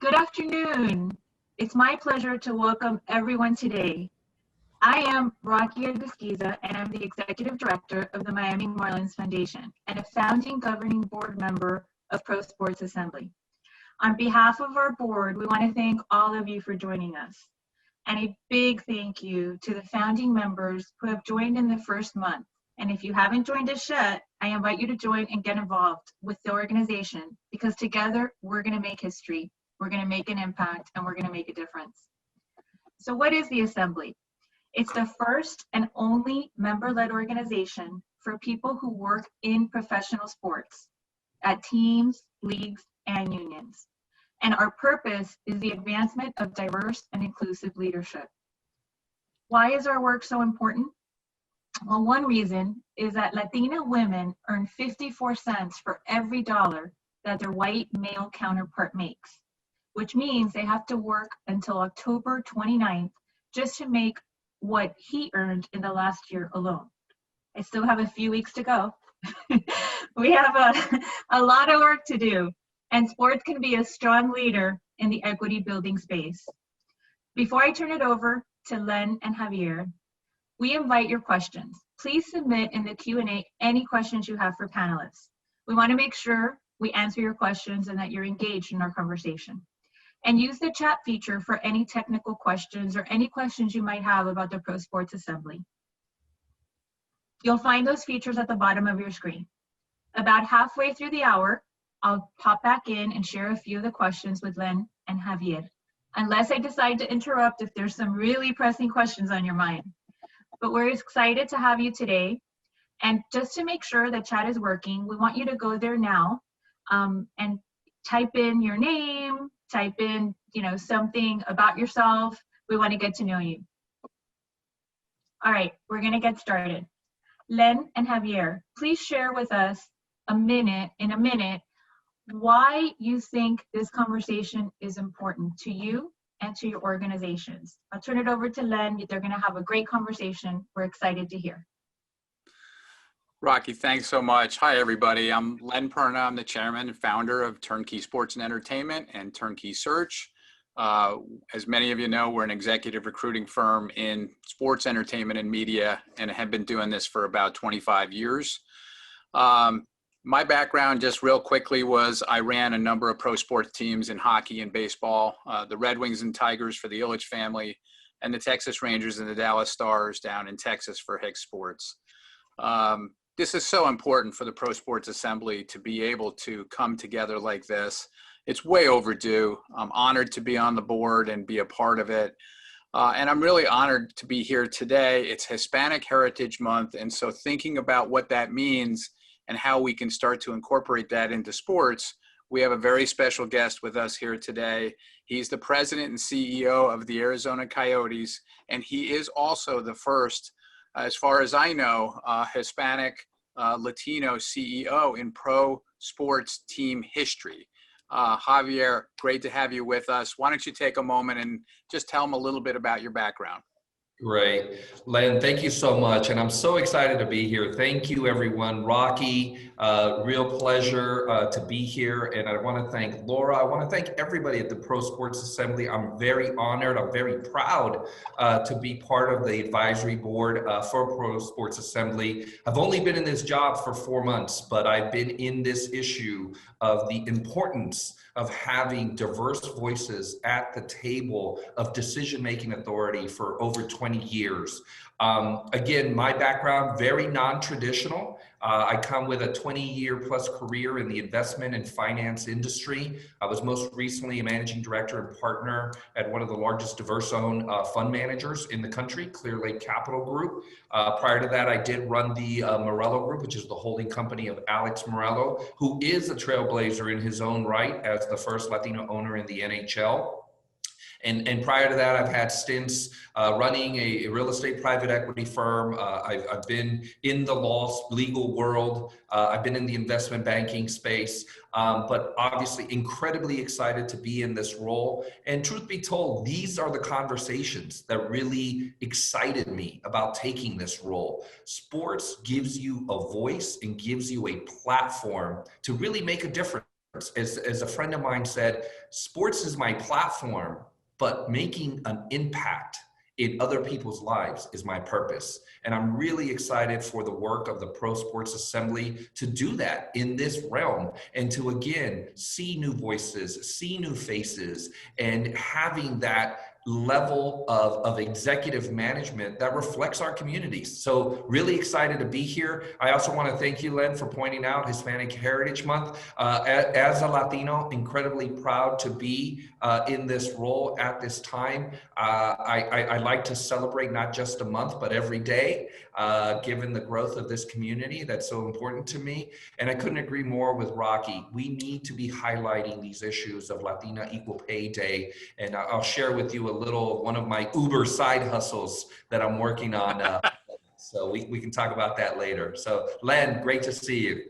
Good afternoon. It's my pleasure to welcome everyone today. I am Rocky Agusquiza, and I'm the Executive Director of the Miami Marlins Foundation and a founding governing board member of Pro Sports Assembly. On behalf of our board, we want to thank all of you for joining us. And a big thank you to the founding members who have joined in the first month. And if you haven't joined us yet, I invite you to join and get involved with the organization, because together we're going to make history. We're going to make an impact, and we're going to make a difference. So what is the Assembly? It's the first and only member-led organization for people who work in professional sports at teams, leagues, and unions. And our purpose is the advancement of diverse and inclusive leadership. Why is our work so important? Well, one reason is that Latina women earn 54 cents for every dollar that their white male counterpart makes, which means they have to work until October 29th just to make what he earned in the last year alone. I still have a few weeks to go. We have a lot of work to do, and sports can be a strong leader in the equity building space. Before I turn it over to Len and Xavier, we invite your questions. Please submit in the Q&A any questions you have for panelists. We want to make sure we answer your questions and that you're engaged in our conversation. And use the chat feature for any technical questions or any questions you might have about the Pro Sports Assembly. You'll find those features at the bottom of your screen. About halfway through the hour, I'll pop back in and share a few of the questions with Len and Xavier, unless I decide to interrupt if there's some really pressing questions on your mind. But we're excited to have you today. And just to make sure that chat is working, we want you to go there now and type in your name, type in, something about yourself. We want to get to know you. All right, we're going to get started. Len and Xavier, please share with us in a minute, why you think this conversation is important to you and to your organizations. I'll turn it over to Len. They're going to have a great conversation. We're excited to hear. Rocky, thanks so much. Hi, everybody. I'm Len Perna. I'm the chairman and founder of Turnkey Sports and Entertainment and Turnkey Search. As many of you know, we're an executive recruiting firm in sports, entertainment, and media, and have been doing this for about 25 years. My background, just real quickly, was I ran a number of pro sports teams in hockey and baseball, the Red Wings and Tigers for the Ilitch family, and the Texas Rangers and the Dallas Stars down in Texas for Hicks Sports. This is so important for the Pro Sports Assembly to be able to come together like this. It's way overdue. I'm honored to be on the board and be a part of it. And I'm really honored to be here today. It's Hispanic Heritage Month, and so thinking about what that means and how we can start to incorporate that into sports, we have a very special guest with us here today. He's the president and CEO of the Arizona Coyotes, and he is also the first, as far as I know, Hispanic Latino CEO in pro sports team history. Xavier, great to have you with us. Why don't you take a moment and just tell them a little bit about your background? Great. Len, thank you so much. And I'm so excited to be here. Thank you, everyone. Rocky, real pleasure to be here. And I want to thank Laura. I want to thank everybody at the Pro Sports Assembly. I'm very honored. I'm very proud to be part of the advisory board for Pro Sports Assembly. I've only been in this job for 4 months, but I've been in this issue of the importance of having diverse voices at the table of decision-making authority for over 20 years. Again, my background, very non-traditional. I come with a 20-year-plus career in the investment and finance industry. I was most recently a managing director and partner at one of the largest diverse-owned fund managers in the country, Clear Lake Capital Group. Prior to that, I did run the Morello Group, which is the holding company of Alex Morello, who is a trailblazer in his own right as the first Latino owner in the NHL. And prior to that, I've had stints running a real estate private equity firm. I've been in the legal world. I've been in the investment banking space, but obviously incredibly excited to be in this role. And truth be told, these are the conversations that really excited me about taking this role. Sports gives you a voice and gives you a platform to really make a difference As a friend of mine said, sports is my platform, but making an impact in other people's lives is my purpose. And I'm really excited for the work of the Pro Sports Assembly to do that in this realm and to, again, see new voices, see new faces, and having that level of executive management that reflects our communities. So really excited to be here. I also want to thank you, Len, for pointing out Hispanic Heritage Month. As a Latino, incredibly proud to be in this role at this time. I like to celebrate not just a month, but every day, given the growth of this community that's so important to me. And I couldn't agree more with Rocky. We need to be highlighting these issues of Latina Equal Pay Day. And I'll share with you a little of one of my Uber side hustles that I'm working on. So we can talk about that later. So Len, great to see you.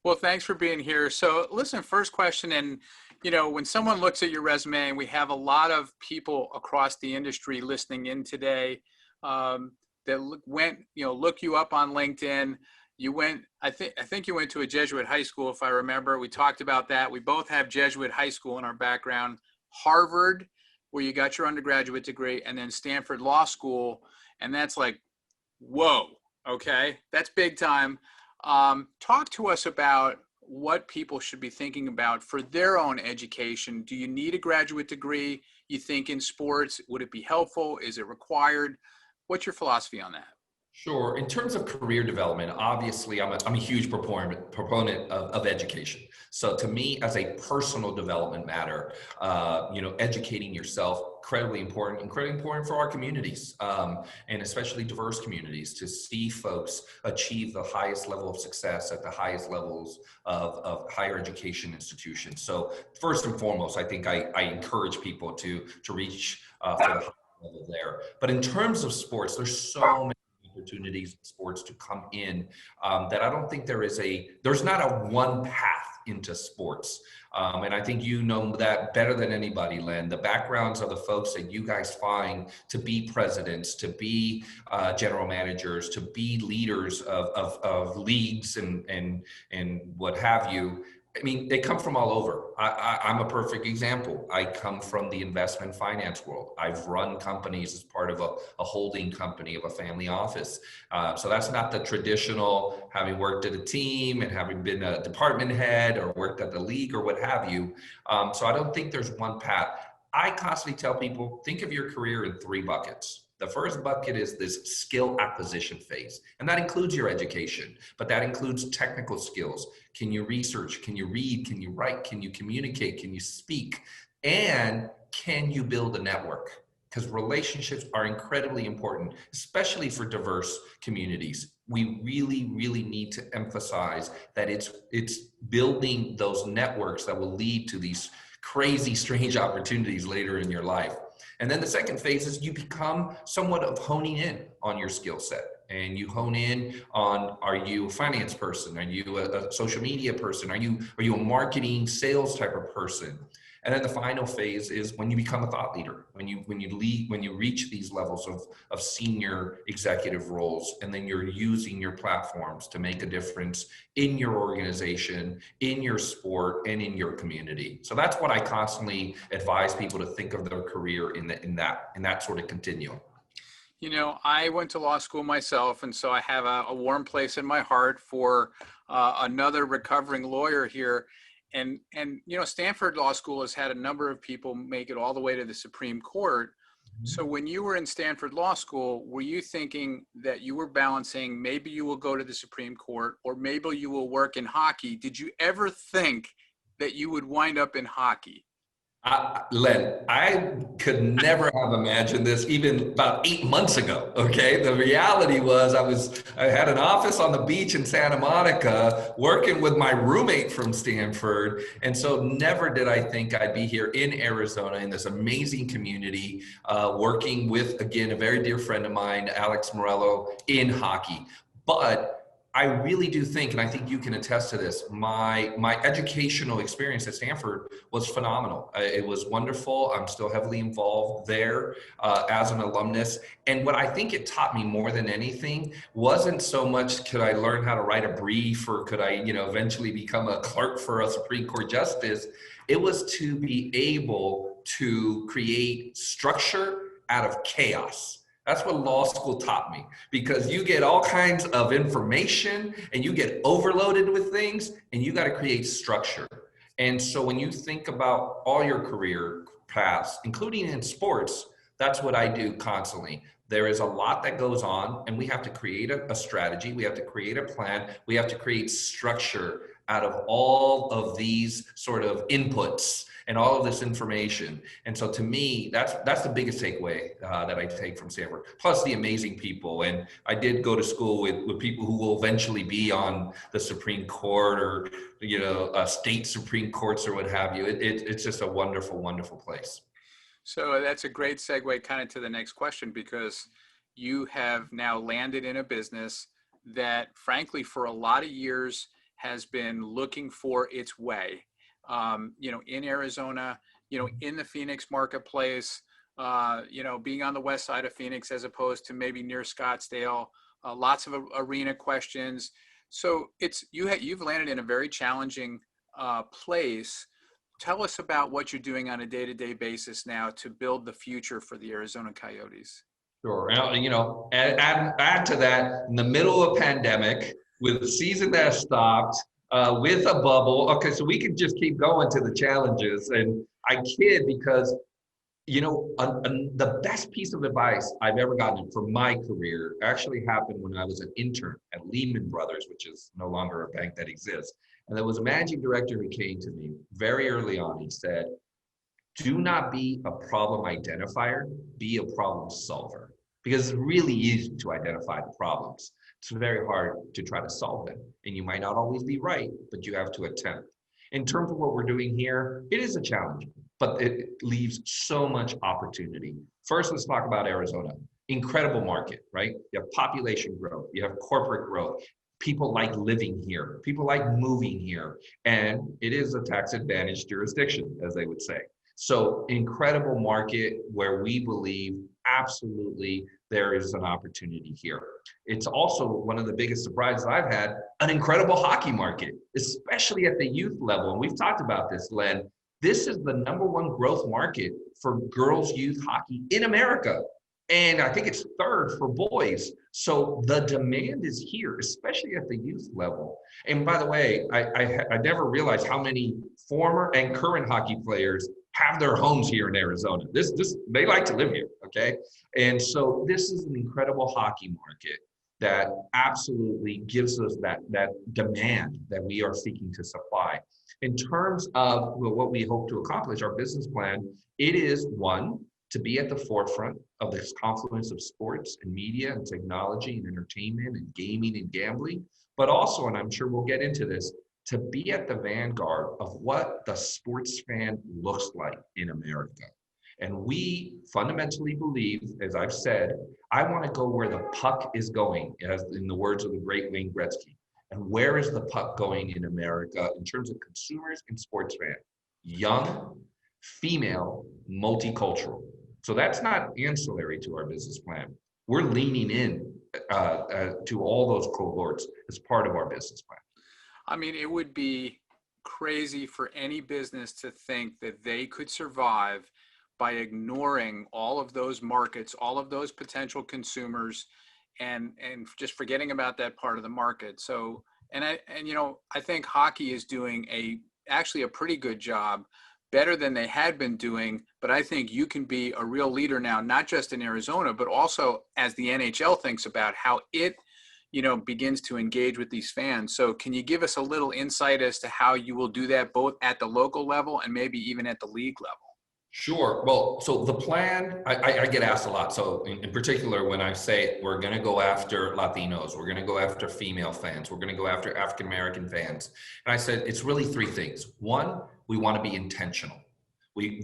Well, thanks for being here. So listen, first question, and when someone looks at your resume, and we have a lot of people across the industry listening in today that went, look you up on LinkedIn. You went, I think you went to a Jesuit high school, if I remember. We talked about that. We both have Jesuit high school in our background. Harvard, where you got your undergraduate degree, and then Stanford Law School. And that's like, whoa, okay, that's big time. Talk to us about what people should be thinking about for their own education. Do you need a graduate degree? You think in sports, would it be helpful? Is it required? What's your philosophy on that? Sure. In terms of career development, obviously, I'm a huge proponent of education. So to me, as a personal development matter, educating yourself, incredibly important for our communities, and especially diverse communities, to see folks achieve the highest level of success at the highest levels of higher education institutions. So first and foremost, I think I encourage people to reach for the high level there. But in terms of sports, there's so many opportunities in sports to come in that I don't think there's not a one path into sports. And I think you know that better than anybody, Len. The backgrounds of the folks that you guys find to be presidents, to be general managers, to be leaders of leagues and what have you. I mean, they come from all over. I'm a perfect example. I come from the investment finance world. I've run companies as part of a holding company of a family office. So that's not the traditional, having worked at a team and having been a department head or worked at the league or what have you. So I don't think there's one path. I constantly tell people, think of your career in 3 buckets. The first bucket is this skill acquisition phase, and that includes your education, but that includes technical skills. Can you research? Can you read? Can you write? Can you communicate? Can you speak? And can you build a network? Because relationships are incredibly important, especially for diverse communities. We really, really need to emphasize that it's building those networks that will lead to these crazy, strange opportunities later in your life. And then the second phase is you become somewhat of honing in on your skill set, and you hone in on, are you a finance person? Are you a social media person? Are you a marketing sales type of person? And then the final phase is when you become a thought leader, when you reach these levels of senior executive roles, and then you're using your platforms to make a difference in your organization, in your sport, and in your community. So that's what I constantly advise people to think of their career in that sort of continuum. I went to law school myself, and so I have a warm place in my heart for another recovering lawyer here. And Stanford Law School has had a number of people make it all the way to the Supreme Court. Mm-hmm. So when you were in Stanford Law School, were you thinking that you were balancing, maybe you will go to the Supreme Court, or maybe you will work in hockey? Did you ever think that you would wind up in hockey? Len, I could never have imagined this even about 8 months ago, okay? The reality was I had an office on the beach in Santa Monica working with my roommate from Stanford, and so never did I think I'd be here in Arizona in this amazing community, working with, again, a very dear friend of mine, Alex Morello, in hockey. But I really do think, and I think you can attest to this, my educational experience at Stanford was phenomenal. It was wonderful. I'm still heavily involved there as an alumnus. And what I think it taught me more than anything wasn't so much could I learn how to write a brief or could I, eventually become a clerk for a Supreme Court justice. It was to be able to create structure out of chaos. That's what law school taught me, because you get all kinds of information and you get overloaded with things and you got to create structure. And so when you think about all your career paths, including in sports, that's what I do constantly. There is a lot that goes on and we have to create a strategy. We have to create a plan. We have to create structure out of all of these sort of inputs and all of this information. And so to me, that's the biggest takeaway that I take from Stanford, plus the amazing people. And I did go to school with people who will eventually be on the Supreme Court or, state Supreme Courts or what have you. It's just a wonderful, wonderful place. So that's a great segue kind of to the next question, because you have now landed in a business that frankly, for a lot of years has been looking for its way. In Arizona, in the Phoenix marketplace, being on the west side of Phoenix as opposed to maybe near Scottsdale, lots of arena questions. So you've landed in a very challenging place. Tell us about what you're doing on a day-to-day basis now to build the future for the Arizona Coyotes. Sure. Add to that, in the middle of a pandemic, with the season that stopped, with a bubble. Okay, so we can just keep going to the challenges. And I kid because, the best piece of advice I've ever gotten for my career actually happened when I was an intern at Lehman Brothers, which is no longer a bank that exists. And there was a managing director who came to me very early on. He said, do not be a problem identifier, be a problem solver. Because it's really easy to identify the problems. It's very hard to try to solve them. And you might not always be right, but you have to attempt. In terms of what we're doing here, it is a challenge, but it leaves so much opportunity. First, let's talk about Arizona. Incredible market, right? You have population growth, you have corporate growth. People like living here, people like moving here, and it is a tax advantaged jurisdiction, as they would say. So incredible market where we believe absolutely there is an opportunity here. It's also one of the biggest surprises I've had, an incredible hockey market, especially at the youth level. And we've talked about this, Len. This is the #1 growth market for girls' youth hockey in America. And I think it's third for boys. So the demand is here, especially at the youth level. And by the way, I never realized how many former and current hockey players have their homes here in Arizona. They like to live here, okay? And so this is an incredible hockey market that absolutely gives us that demand that we are seeking to supply. In terms of what we hope to accomplish, our business plan, it is one, to be at the forefront of this confluence of sports and media and technology and entertainment and gaming and gambling, but also, and I'm sure we'll get into this, to be at the vanguard of what the sports fan looks like in America. And we fundamentally believe, as I've said, I want to go where the puck is going, as in the words of the great Wayne Gretzky. And where is the puck going in America in terms of consumers and sports fans? Young, female, multicultural. So that's not ancillary to our business plan. We're leaning in to all those cohorts as part of our business plan. I mean, it would be crazy for any business to think that they could survive by ignoring all of those markets, all of those potential consumers, and just forgetting about that part of the market. So, I think hockey is doing actually a pretty good job, better than they had been doing. But I think you can be a real leader now, not just in Arizona, but also as the NHL thinks about how it begins to engage with these fans. So can you give us a little insight as to how you will do that both at the local level and maybe even at the league level? Sure. Well, so the plan, I get asked a lot. So in particular, when I say we're going to go after Latinos, we're going to go after female fans, we're going to go after African-American fans. And I said, it's really three things. One, we want to be intentional.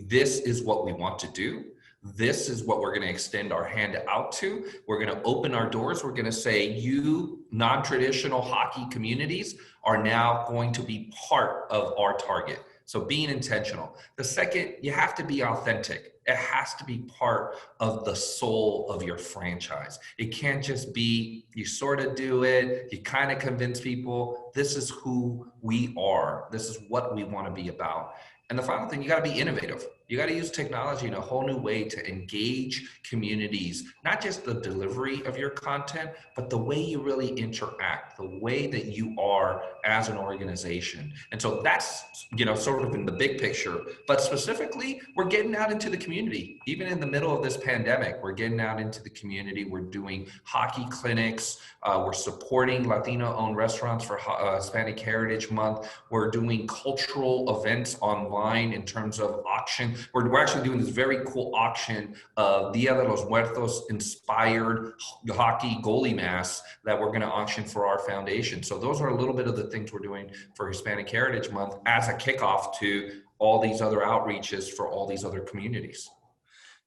This is what we want to do. This is what we're going to extend our hand out to. We're going to open our doors. We're going to say, you non-traditional hockey communities are now going to be part of our target. So being intentional. The second, you have to be authentic. It has to be part of the soul of your franchise. It can't just be, you sort of do it, you kind of convince people. This is who we are. This is what we want to be about. And the final thing, you got to be innovative. You got to use technology in a whole new way to engage communities, not just the delivery of your content, but the way you really interact, the way that you are as an organization. And so that's, sort of in the big picture, but specifically, we're getting out into the community. Even in the middle of this pandemic, we're getting out into the community. We're doing hockey clinics. We're supporting Latino-owned restaurants for Hispanic Heritage Month. We're doing cultural events online in terms of auction. We're actually doing this very cool auction of Dia de los Muertos inspired hockey goalie masks that we're going to auction for our foundation. So those are a little bit of the things we're doing for Hispanic Heritage Month as a kickoff to all these other outreaches for all these other communities.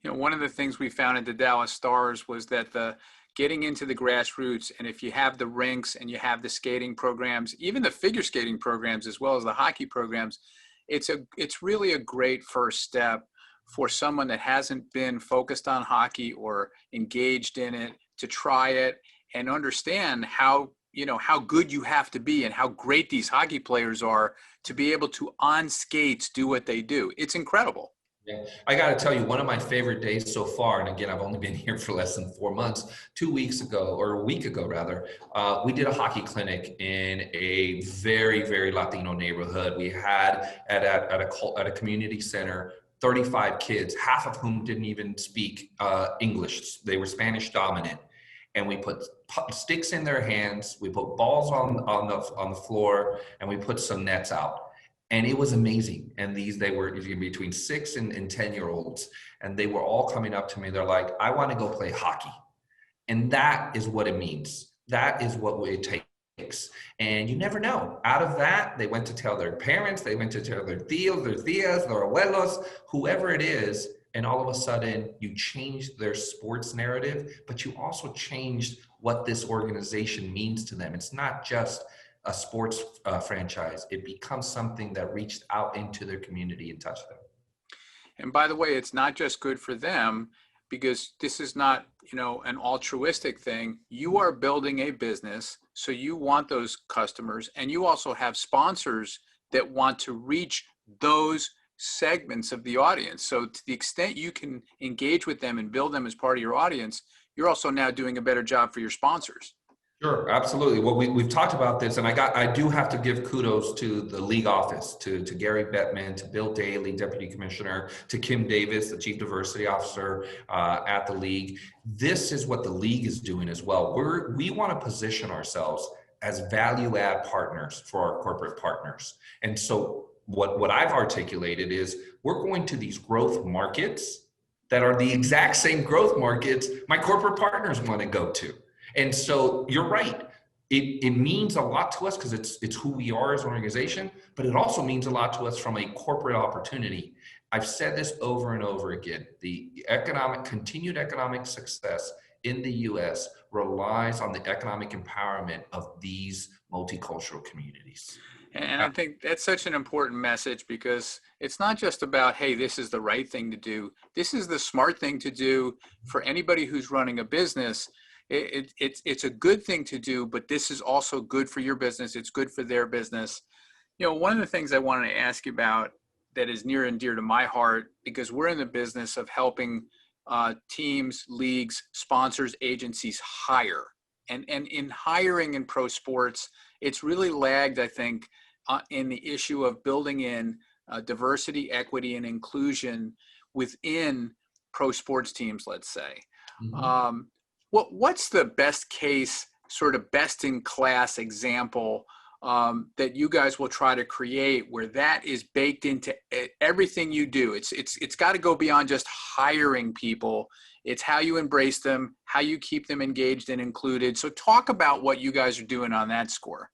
One of the things we found at the Dallas Stars was that getting into the grassroots, and if you have the rinks and you have the skating programs, even the figure skating programs, as well as the hockey programs, it's really a great first step for someone that hasn't been focused on hockey or engaged in it to try it and understand how good you have to be and how great these hockey players are to be able to on skates do what they do. It's incredible. Yeah, I got to tell you, one of my favorite days so far, and again, I've only been here for less than 4 months, 2 weeks ago, or a week ago rather, we did a hockey clinic in a very, very Latino neighborhood. We had at a community center 35 kids, half of whom didn't even speak English. They were Spanish dominant. And we put sticks in their hands, we put balls on the floor, and we put some nets out. And it was amazing. And they were between 6 and 10-year-olds. And they were all coming up to me. They're like, I want to go play hockey. And that is what it means. That is what it takes. And you never know. Out of that, they went to tell their parents, they went to tell their tios, their tias, their abuelos, whoever it is. And all of a sudden, you changed their sports narrative, but you also changed what this organization means to them. It's not just a sports franchise. It becomes something that reached out into their community and touched them. And by the way, it's not just good for them, because this is not, an altruistic thing. You are building a business, so you want those customers, and you also have sponsors that want to reach those segments of the audience. So to the extent you can engage with them and build them as part of your audience, you're also now doing a better job for your sponsors. Sure, absolutely. Well, we've talked about this, and I do have to give kudos to the league office, to Gary Bettman, to Bill Daly, Deputy Commissioner, to Kim Davis, the Chief Diversity Officer at the league. This is what the league is doing as well. We want to position ourselves as value-add partners for our corporate partners. And so what I've articulated is we're going to these growth markets that are the exact same growth markets my corporate partners want to go to. And so you're right. It means a lot to us because it's who we are as an organization, but it also means a lot to us from a corporate opportunity. I've said this over and over again. The continued economic success in the U.S. relies on the economic empowerment of these multicultural communities. And I think that's such an important message, because it's not just about, hey, this is the right thing to do. This is the smart thing to do for anybody who's running a business. It's a good thing to do, but this is also good for your business. It's good for their business. One of the things I wanted to ask you about that is near and dear to my heart, because we're in the business of helping teams, leagues, sponsors, agencies hire. And in hiring in pro sports, it's really lagged, I think, in the issue of building in diversity, equity, and inclusion within pro sports teams, let's say. Mm-hmm. What's the best case, sort of best in class example that you guys will try to create where that is baked into everything you do? It's got to go beyond just hiring people. It's how you embrace them, how you keep them engaged and included. So talk about what you guys are doing on that score.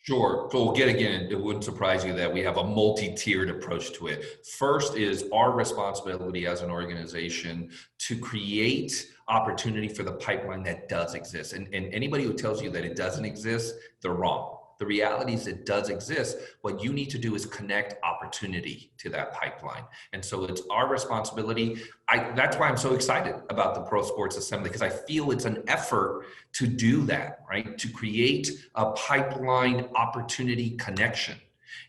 Sure. So again, it wouldn't surprise you that we have a multi-tiered approach to it. First is our responsibility as an organization to create opportunity for the pipeline that does exist. And anybody who tells you that it doesn't exist, they're wrong. The reality is it does exist. What you need to do is connect opportunity to that pipeline. And so it's our responsibility. That's why I'm so excited about the Pro Sports Assembly, because I feel it's an effort to do that, right? To create a pipeline opportunity connection.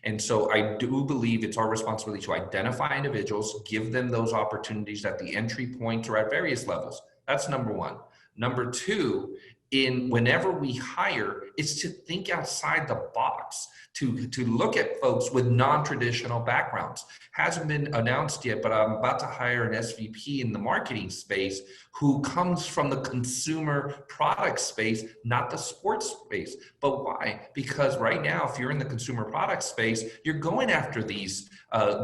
And so I do believe it's our responsibility to identify individuals, give them those opportunities at the entry point or at various levels. That's number one. Number two, whenever we hire, is to think outside the box, to look at folks with non-traditional backgrounds. Hasn't been announced yet, but I'm about to hire an SVP in the marketing space who comes from the consumer product space, not the sports space. But why? Because right now, if you're in the consumer product space, you're going after these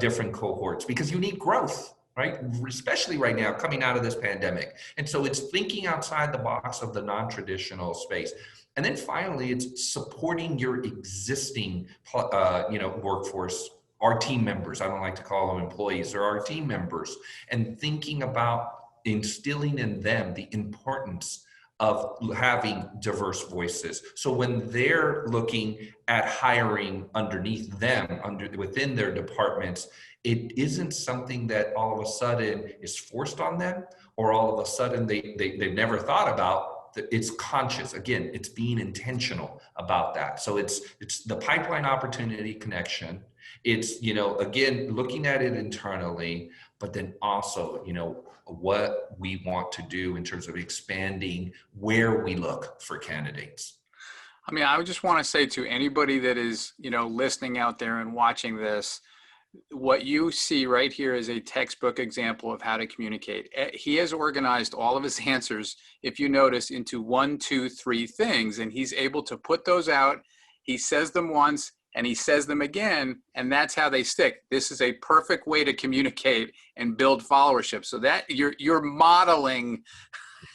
different cohorts because you need growth, right? Especially right now, coming out of this pandemic. And so it's thinking outside the box of the non-traditional space. And then finally, it's supporting your existing, workforce, our team members. I don't like to call them employees, or our team members, and thinking about instilling in them the importance of having diverse voices. So when they're looking at hiring underneath them, within their departments, it isn't something that all of a sudden is forced on them, or all of a sudden they've never thought about. It's conscious. Again, it's being intentional about that. So it's the pipeline opportunity connection. It's, again, looking at it internally, but then also, what we want to do in terms of expanding where we look for candidates. I mean, I would just want to say to anybody that is, listening out there and watching this, what you see right here is a textbook example of how to communicate. He has organized all of his answers, if you notice, into 1, 2, 3 things, and he's able to put those out. He says them once and he says them again, and that's how they stick. This is a perfect way to communicate and build followership. So that you're modeling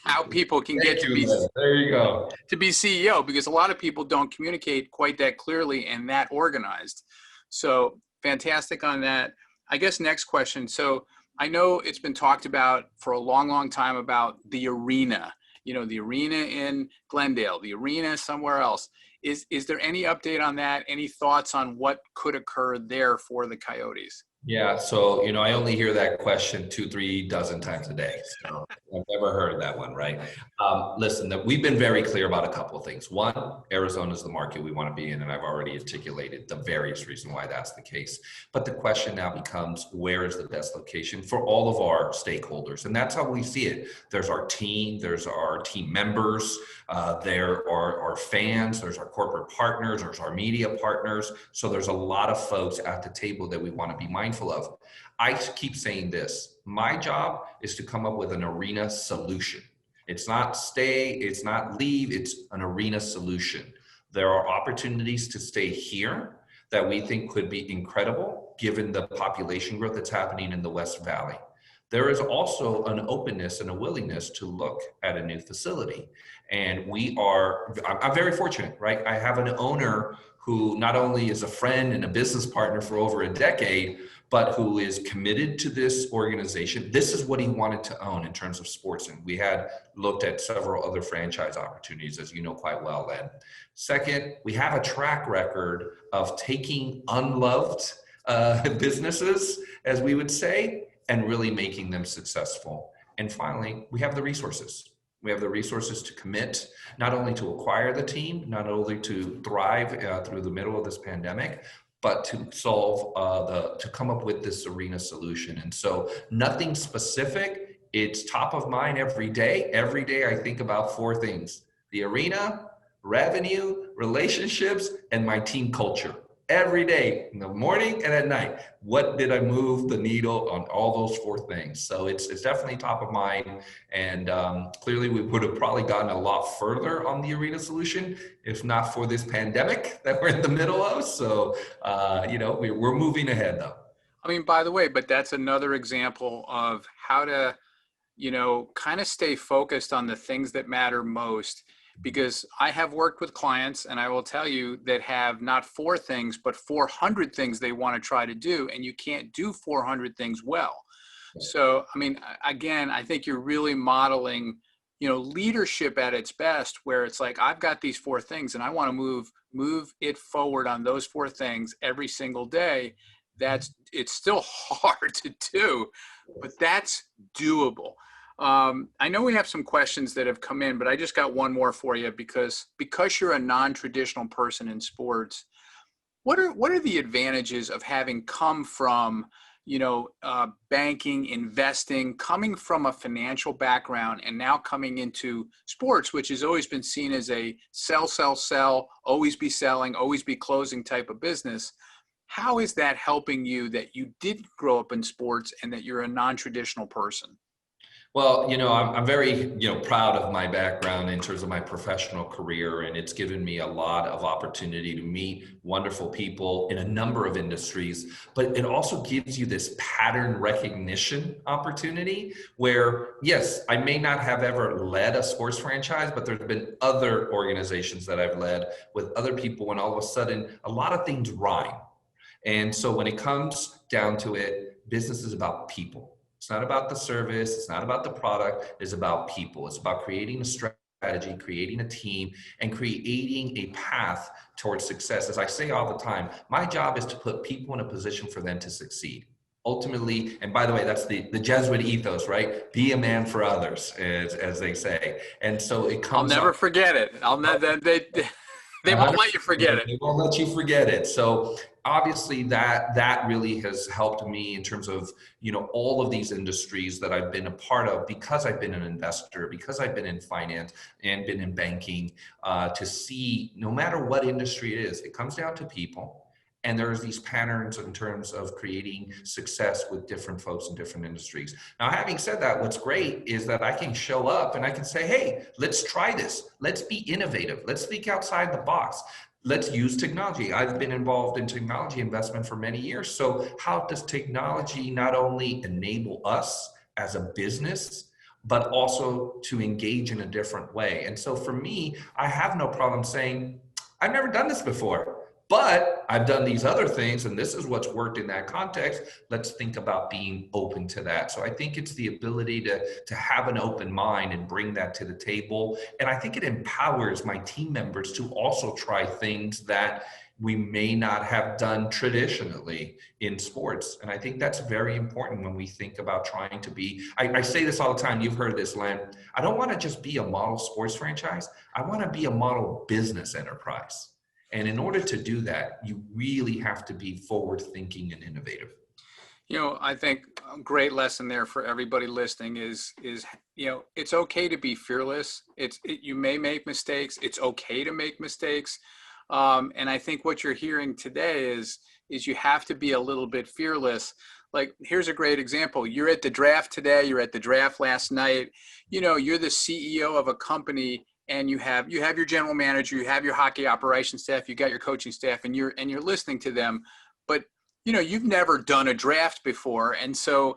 how people can get to be, there you go, to be CEO, because a lot of people don't communicate quite that clearly and that organized. So fantastic on that. I guess next question. So I know it's been talked about for a long, long time about the arena, the arena in Glendale, the arena somewhere else. Is there any update on that? Any thoughts on what could occur there for the Coyotes? Yeah, so, I only hear that question 2-3 dozen times a day. So I've never heard of that one, right? Listen, we've been very clear about a couple of things. One, Arizona is the market we want to be in, and I've already articulated the various reasons why that's the case. But the question now becomes, where is the best location for all of our stakeholders? And that's how we see it. There's our team, there's our team members, there are our fans, there's our corporate partners, there's our media partners. So there's a lot of folks at the table that we want to be mindful of. I keep saying this. My job is to come up with an arena solution. It's not stay, it's not leave, it's an arena solution. There are opportunities to stay here that we think could be incredible given the population growth that's happening in the West Valley. There is also an openness and a willingness to look at a new facility. And I'm very fortunate, right? I have an owner who not only is a friend and a business partner for over a decade, but who is committed to this organization. This is what he wanted to own in terms of sports. And we had looked at several other franchise opportunities, as you know quite well, Len. Second, we have a track record of taking unloved businesses, as we would say, and really making them successful. And finally, we have the resources. We have the resources to commit, not only to acquire the team, not only to thrive through the middle of this pandemic, but to to come up with this arena solution. And so nothing specific, it's top of mind every day. Every day I think about 4 things: the arena, revenue, relationships, and my team culture. Every day, in the morning and at night, what did I move the needle on all those 4 things? So it's definitely top of mind. And clearly we would have probably gotten a lot further on the arena solution if not for this pandemic that we're in the middle of. So, we're moving ahead though. I mean, by the way, but that's another example of how to, kind of stay focused on the things that matter most. because I have worked with clients, and I will tell you, that have not 4 things, but 400 things they want to try to do, and you can't do 400 things well. So, I mean, again, I think you're really modeling, leadership at its best, where it's like, I've got these 4 things and I want to move it forward on those 4 things every single day. It's still hard to do, but that's doable. I know we have some questions that have come in, but I just got one more for you, because you're a non-traditional person in sports. What are the advantages of having come from, banking, investing, coming from a financial background, and now coming into sports, which has always been seen as a sell, always be selling, always be closing type of business? How is that helping you, that you did grow up in sports and that you're a non-traditional person? Well, I'm very, proud of my background in terms of my professional career, and it's given me a lot of opportunity to meet wonderful people in a number of industries. But it also gives you this pattern recognition opportunity where, yes, I may not have ever led a sports franchise, but there's been other organizations that I've led with other people, and all of a sudden, a lot of things rhyme. And so when it comes down to it, business is about people. It's not about the service. It's not about the product. It's about people. It's about creating a strategy, creating a team, and creating a path towards success. As I say all the time, my job is to put people in a position for them to succeed. Ultimately, and by the way, that's the Jesuit ethos, right? Be a man for others, as they say. And so it comes. I'll never forget it. They won't let you forget it. They won't let you forget it. So obviously that really has helped me in terms of, all of these industries that I've been a part of, because I've been an investor, because I've been in finance and been in banking, to see no matter what industry it is, it comes down to people. And there's these patterns in terms of creating success with different folks in different industries. Now, having said that, what's great is that I can show up and I can say, hey, let's try this. Let's be innovative. Let's think outside the box. Let's use technology. I've been involved in technology investment for many years. So how does technology not only enable us as a business, but also to engage in a different way? And so for me, I have no problem saying, I've never done this before, but I've done these other things, and this is what's worked in that context. Let's think about being open to that. So I think it's the ability to have an open mind and bring that to the table. And I think it empowers my team members to also try things that we may not have done traditionally in sports. And I think that's very important when we think about trying to be, I say this all the time, you've heard this, Len, I don't want to just be a model sports franchise. I want to be a model business enterprise. And in order to do that, you really have to be forward thinking and innovative. I think a great lesson there for everybody listening is it's okay to be fearless. You may make mistakes. It's okay to make mistakes. And I think what you're hearing today is you have to be a little bit fearless. Like, here's a great example. You're at the draft today. You're at the draft last night. You're the CEO of a company, and you have your general manager, you have your hockey operations staff, you got your coaching staff, and you're listening to them. But you've never done a draft before, and so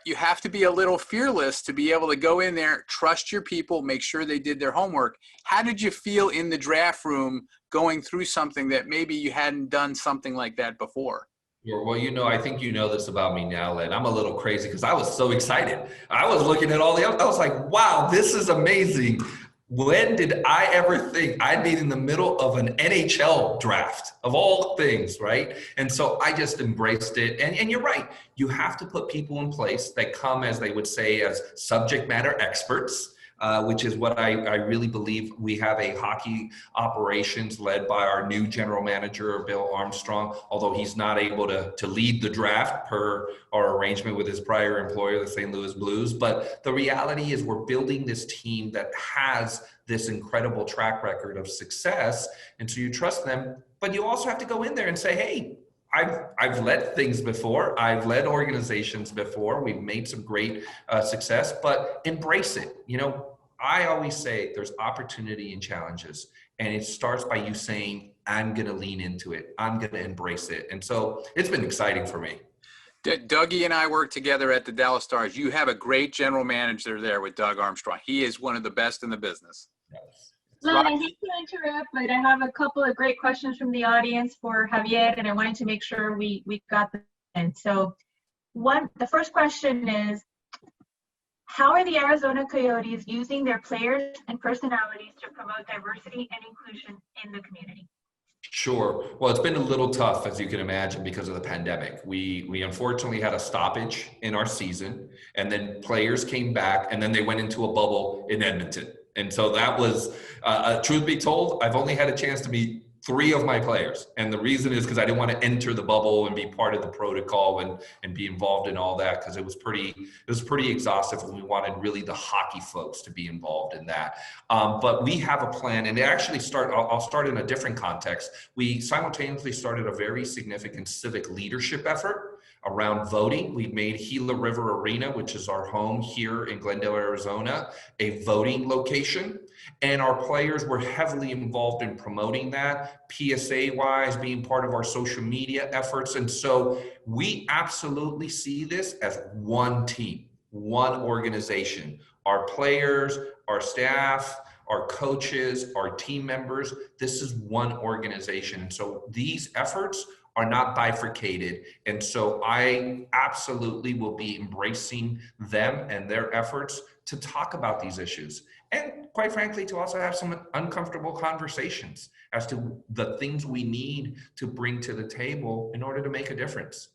you have to be a little fearless to be able to go in there, trust your people, make sure they did their homework. How did you feel in the draft room going through something that maybe you hadn't done something like that before? Well, I think this about me now, Len. I'm a little crazy because I was so excited. I was looking at all I was like, wow, this is amazing. When did I ever think I'd be in the middle of an NHL draft of all things, right? And so I just embraced it. And you're right. You have to put people in place that come, as they would say, as subject matter experts, which is what I really believe. We have a hockey operations led by our new general manager, Bill Armstrong, although he's not able to lead the draft per our arrangement with his prior employer, the St. Louis Blues. But the reality is we're building this team that has this incredible track record of success. And so you trust them, but you also have to go in there and say, hey, I've led things before. I've led organizations before. We've made some great success, but embrace it. I always say there's opportunity and challenges, and it starts by you saying, I'm going to lean into it. I'm going to embrace it. And so it's been exciting for me. Dougie and I work together at the Dallas Stars. You have a great general manager there with Doug Armstrong. He is one of the best in the business. Yes. Len, I hate to interrupt, but I have a couple of great questions from the audience for Javier, and I wanted to make sure we got them in. So the first question is, how are the Arizona Coyotes using their players and personalities to promote diversity and inclusion in the community? Sure. Well, it's been a little tough, as you can imagine, because of the pandemic. We unfortunately had a stoppage in our season, and then players came back, and then they went into a bubble in Edmonton. And so that was, truth be told, I've only had a chance to meet 3 of my players. And the reason is because I didn't want to enter the bubble and be part of the protocol and be involved in all that, because it was pretty exhaustive, and we wanted really the hockey folks to be involved in that. But we have a plan, and I'll start in a different context. We simultaneously started a very significant civic leadership effort around voting. We made Gila River Arena, which is our home here in Glendale, Arizona, a voting location. And our players were heavily involved in promoting that, PSA-wise, being part of our social media efforts. And so we absolutely see this as one team, one organization. Our players, our staff, our coaches, our team members, this is one organization. And so these efforts are not bifurcated. And so I absolutely will be embracing them and their efforts to talk about these issues. And quite frankly, to also have some uncomfortable conversations as to the things we need to bring to the table in order to make a difference.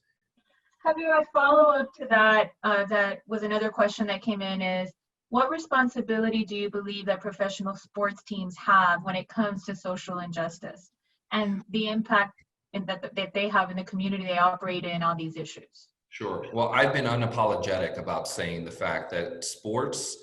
Javier, a follow-up to that, that was another question that came in is, what responsibility do you believe that professional sports teams have when it comes to social injustice and the impact that they have in the community they operate in on these issues? Sure. Well, I've been unapologetic about saying the fact that sports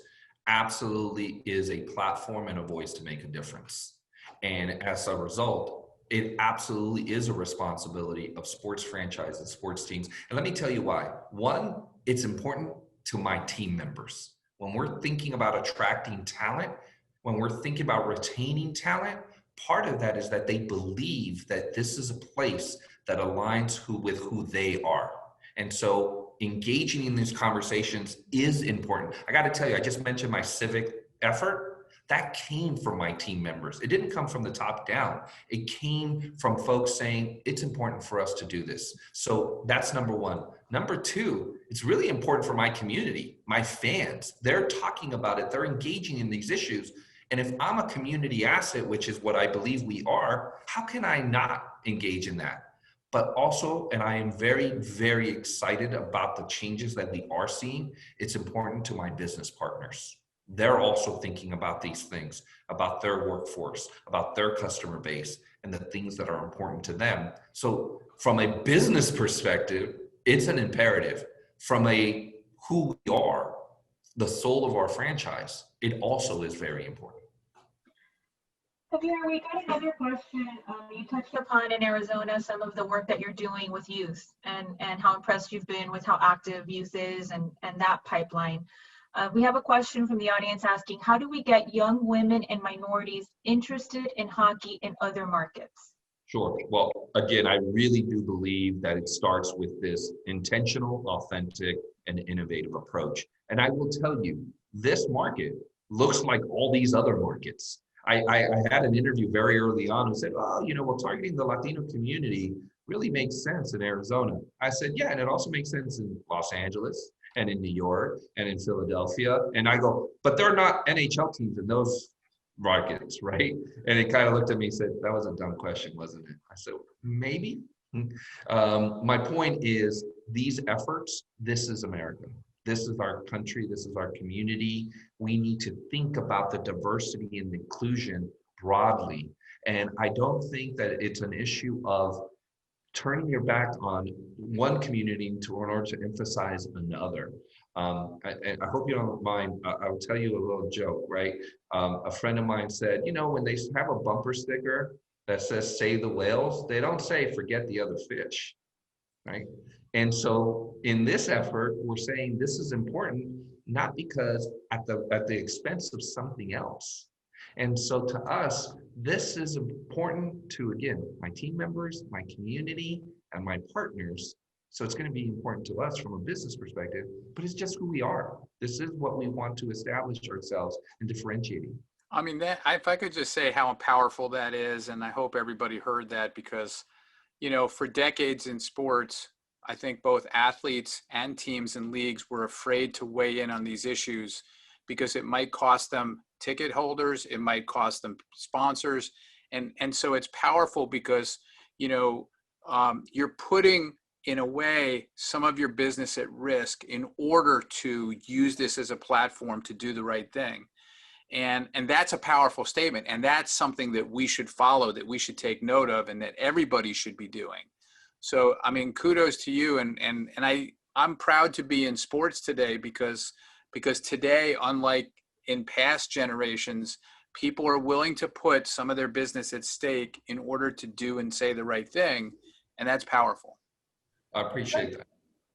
absolutely is a platform and a voice to make a difference. And as a result, it absolutely is a responsibility of sports franchises, sports teams. And let me tell you why. One, it's important to my team members. When we're thinking about attracting talent, when we're thinking about retaining talent, part of that is that they believe that this is a place that aligns with who they are. And so engaging in these conversations is important. I got to tell you, I just mentioned my civic effort. That came from my team members. It didn't come from the top down. It came from folks saying, it's important for us to do this. So that's number one. Number two, it's really important for my community, my fans. They're talking about it. They're engaging in these issues. And if I'm a community asset, which is what I believe we are, how can I not engage in that? But also, and I am very, very excited about the changes that we are seeing, it's important to my business partners. They're also thinking about these things, about their workforce, about their customer base, and the things that are important to them. So from a business perspective, it's an imperative. From a who we are, the soul of our franchise, it also is very important. Javier, we got another question. You touched upon in Arizona some of the work that you're doing with youth and how impressed you've been with how active youth is and that pipeline. We have a question from the audience asking, how do we get young women and minorities interested in hockey in other markets? Sure. Well, again, I really do believe that it starts with this intentional, authentic, and innovative approach. And I will tell you, this market looks like all these other markets. I had an interview very early on who said, well, targeting the Latino community really makes sense in Arizona. I said, yeah, and it also makes sense in Los Angeles and in New York and in Philadelphia. And I go, but they're not NHL teams in those markets, right? And he kind of looked at me and said, that was a dumb question, wasn't it? I said, maybe. My point is these efforts, this is America. This is our country. This is our community. We need to think about the diversity and inclusion broadly. And I don't think that it's an issue of turning your back on one community in order to emphasize another. I hope you don't mind. I'll tell you a little joke, right? A friend of mine said, when they have a bumper sticker that says "Save the whales," they don't say "Forget the other fish," right? And so in this effort, we're saying this is important, not because at the expense of something else. And so to us, this is important to, again, my team members, my community, and my partners. So it's going to be important to us from a business perspective, but it's just who we are. This is what we want to establish ourselves and differentiating. I mean, that if I could just say how powerful that is, and I hope everybody heard that, because, for decades in sports, I think both athletes and teams and leagues were afraid to weigh in on these issues because it might cost them ticket holders, it might cost them sponsors, and so it's powerful because you're putting, in a way, some of your business at risk in order to use this as a platform to do the right thing. And that's a powerful statement. And that's something that we should follow, that we should take note of, and that everybody should be doing. So, I mean, kudos to you. And I'm proud to be in sports today because today, unlike in past generations, people are willing to put some of their business at stake in order to do and say the right thing. And that's powerful. I appreciate that.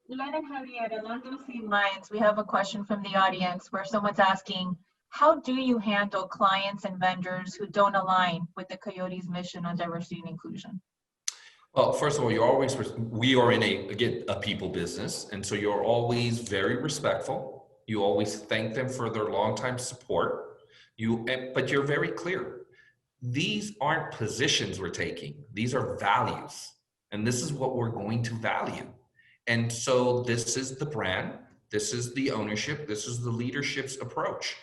Len and Javier, along those same lines, we have a question from the audience where someone's asking, how do you handle clients and vendors who don't align with the Coyotes' mission on diversity and inclusion? Well, first of all, we are in a people business. And so you're always very respectful. You always thank them for their longtime support. But you're very clear. These aren't positions we're taking. These are values. And this is what we're going to value. And so this is the brand. This is the ownership. This is the leadership's approach.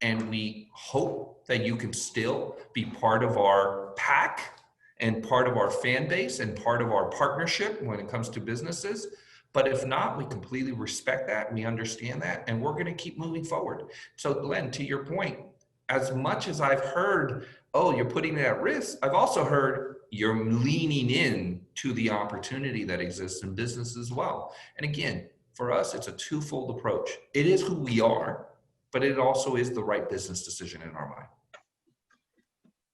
And we hope that you can still be part of our pack and part of our fan base and part of our partnership when it comes to businesses. But if not, we completely respect that. We understand that. And we're going to keep moving forward. So Len, to your point, as much as I've heard, oh, you're putting it at risk, I've also heard you're leaning in to the opportunity that exists in business as well. And again, for us, it's a twofold approach. It is who we are, but it also is the right business decision in our mind.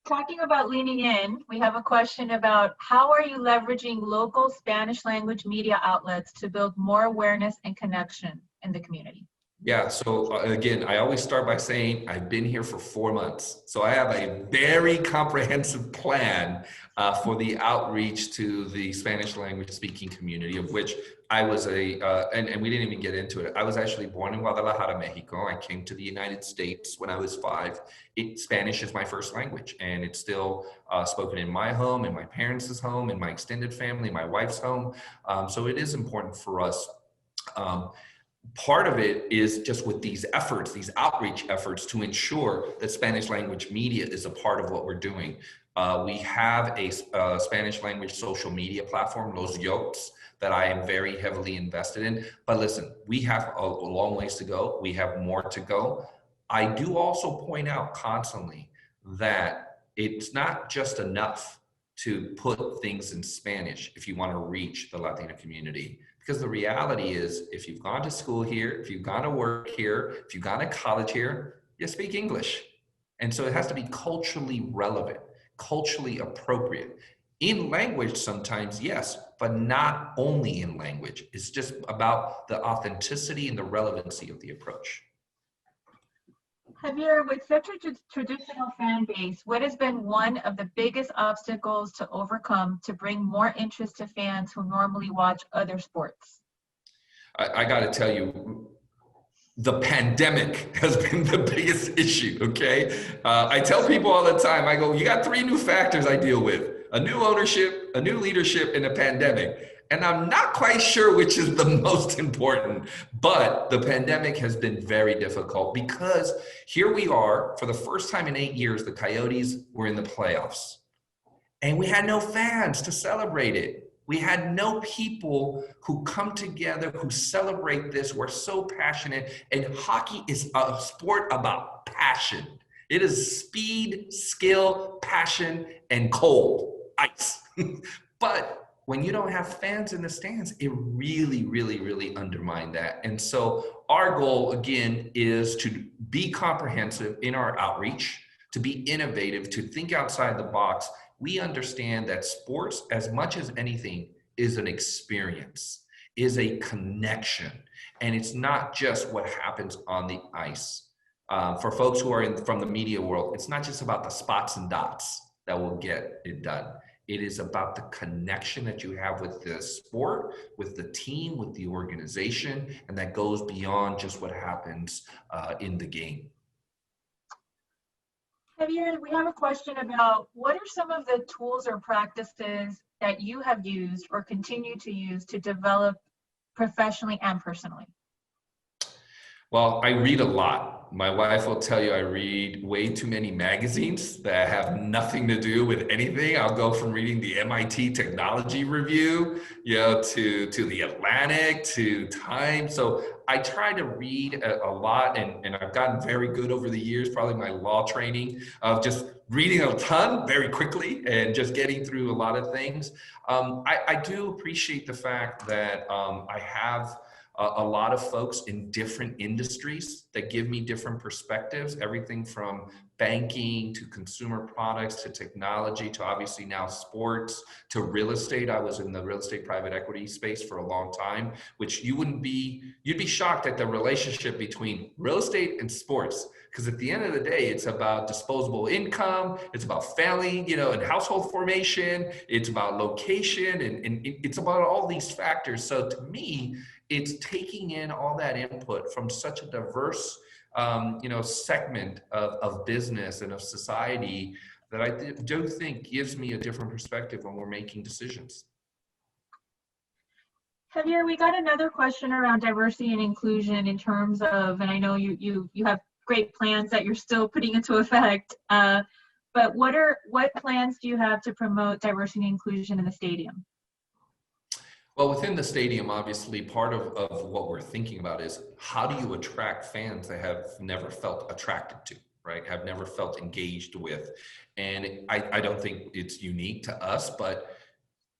Talking about leaning in, we have a question about how are you leveraging local Spanish language media outlets to build more awareness and connection in the community? Yeah, so again, I always start by saying I've been here for 4 months. So I have a very comprehensive plan for the outreach to the Spanish language speaking community, of which I was and we didn't even get into it. I was actually born in Guadalajara, Mexico. I came to the United States when I was 5. Spanish is my first language, and it's still spoken in my home, in my parents' home, in my extended family, my wife's home. So it is important for us. Part of it is just with these efforts, these outreach efforts, to ensure that Spanish language media is a part of what we're doing. We have a Spanish language social media platform, Los Yotes, that I am very heavily invested in. But listen, we have a long ways to go. We have more to go. I do also point out constantly that it's not just enough to put things in Spanish if you want to reach the Latino community. Because the reality is, if you've gone to school here, if you've gone to work here, if you've gone to college here, you speak English. And so it has to be culturally relevant, culturally appropriate. In language sometimes, yes, but not only in language. It's just about the authenticity and the relevancy of the approach. Javier, with such a traditional fan base, what has been one of the biggest obstacles to overcome to bring more interest to fans who normally watch other sports? I got to tell you, the pandemic has been the biggest issue, okay? I tell people all the time, I go, you got 3 new factors I deal with: a new ownership, a new leadership, and a pandemic. And I'm not quite sure which is the most important, but the pandemic has been very difficult because here we are, for the first time in 8 years, the Coyotes were in the playoffs. And we had no fans to celebrate it. We had no people who come together, who celebrate this. We're so passionate. And hockey is a sport about passion. It is speed, skill, passion, and cold ice. But when you don't have fans in the stands, it really, really, really undermines that. And so our goal, again, is to be comprehensive in our outreach, to be innovative, to think outside the box. We understand that sports, as much as anything, is an experience, is a connection. And it's not just what happens on the ice. For folks who are from the media world, it's not just about the spots and dots that will get it done. It is about the connection that you have with the sport, with the team, with the organization, and that goes beyond just what happens in the game. Javier, we have a question about what are some of the tools or practices that you have used or continue to use to develop professionally and personally? Well, I read a lot. My wife will tell you I read way too many magazines that have nothing to do with anything. I'll go from reading the MIT Technology Review, to the Atlantic, to Time. So I try to read a lot, and I've gotten very good over the years, probably my law training of just reading a ton very quickly and just getting through a lot of things. I do appreciate the fact that I have a lot of folks in different industries that give me different perspectives, everything from banking to consumer products to technology to obviously now sports to real estate. I was in the real estate private equity space for a long time, which you'd be shocked at the relationship between real estate and sports. Because at the end of the day, it's about disposable income, it's about family, and household formation, it's about location, and it's about all these factors. So to me, it's taking in all that input from such a diverse, segment of business and of society that I do think gives me a different perspective when we're making decisions. Javier, we got another question around diversity and inclusion in terms of, and I know you have great plans that you're still putting into effect, but what plans do you have to promote diversity and inclusion in the stadium? Well, within the stadium, obviously, part of what we're thinking about is how do you attract fans that have never felt attracted to, right? Have never felt engaged with. And I don't think it's unique to us, but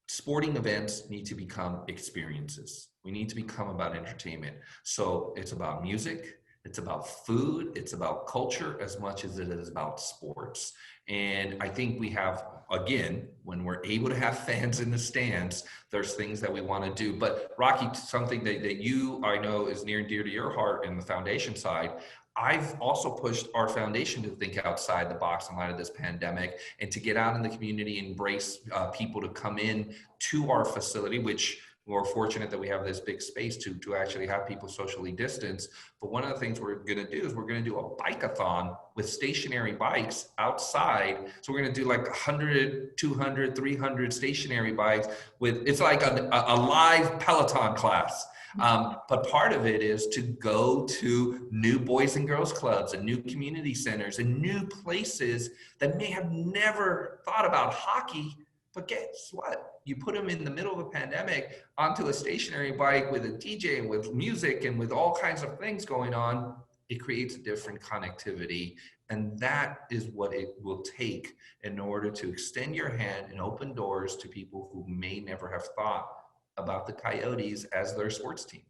sporting events need to become experiences. We need to become about entertainment. So it's about music, it's about food, it's about culture as much as it is about sports. And I think we have, again, when we're able to have fans in the stands, there's things that we want to do. But Rocky, something that you, I know, is near and dear to your heart in the foundation side. I've also pushed our foundation to think outside the box in light of this pandemic and to get out in the community and embrace people to come in to our facility, which we're fortunate that we have this big space to actually have people socially distance. But one of the things we're going to do is we're going to do a bike-a-thon with stationary bikes outside. So we're going to do like 100, 200, 300 stationary bikes it's like a live Peloton class. But part of it is to go to new boys and girls clubs and new community centers and new places that may have never thought about hockey. But guess what? You put them in the middle of a pandemic onto a stationary bike with a DJ and with music and with all kinds of things going on, it creates a different connectivity. And that is what it will take in order to extend your hand and open doors to people who may never have thought about the Coyotes as their sports team.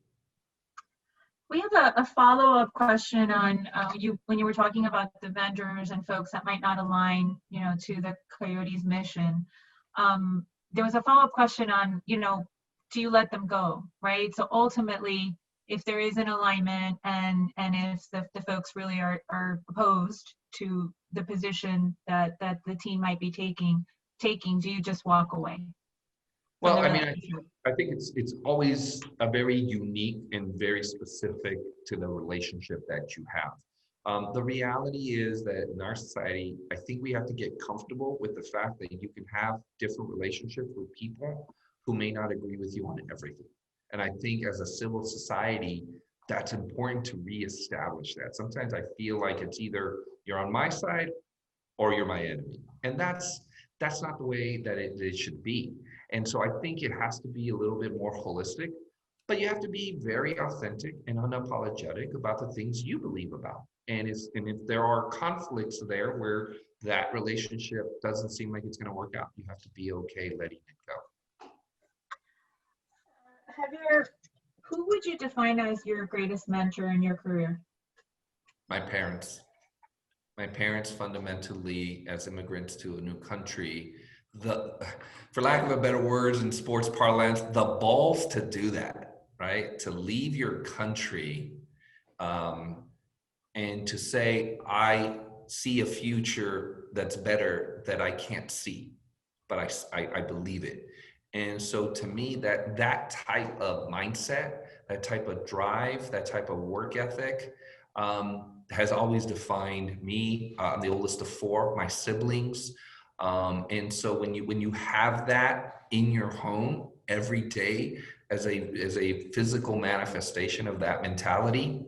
We have a follow-up question on when you were talking about the vendors and folks that might not align, to the Coyotes mission. There was a follow-up question on, do you let them go, right? So ultimately, if there is an alignment and if the folks really are opposed to the position that the team might be taking, do you just walk away? Well, I mean, I think it's always a very unique and very specific to the relationship that you have. The reality is that in our society, I think we have to get comfortable with the fact that you can have different relationships with people who may not agree with you on everything. And I think as a civil society, that's important to reestablish that. Sometimes I feel like it's either you're on my side or you're my enemy. And that's not the way that it should be. And so I think it has to be a little bit more holistic, but you have to be very authentic and unapologetic about the things you believe about. And if there are conflicts there where that relationship doesn't seem like it's going to work out, you have to be okay letting it go. Javier, who would you define as your greatest mentor in your career? My parents. My parents fundamentally, as immigrants to a new country, for lack of a better words in sports parlance, the balls to do that, right? To leave your country and to say, I see a future that's better that I can't see, but I believe it. And so to me, that type of mindset, that type of drive, that type of work ethic, has always defined me. I'm the oldest of four, my siblings. And so when you have that in your home every day as a physical manifestation of that mentality,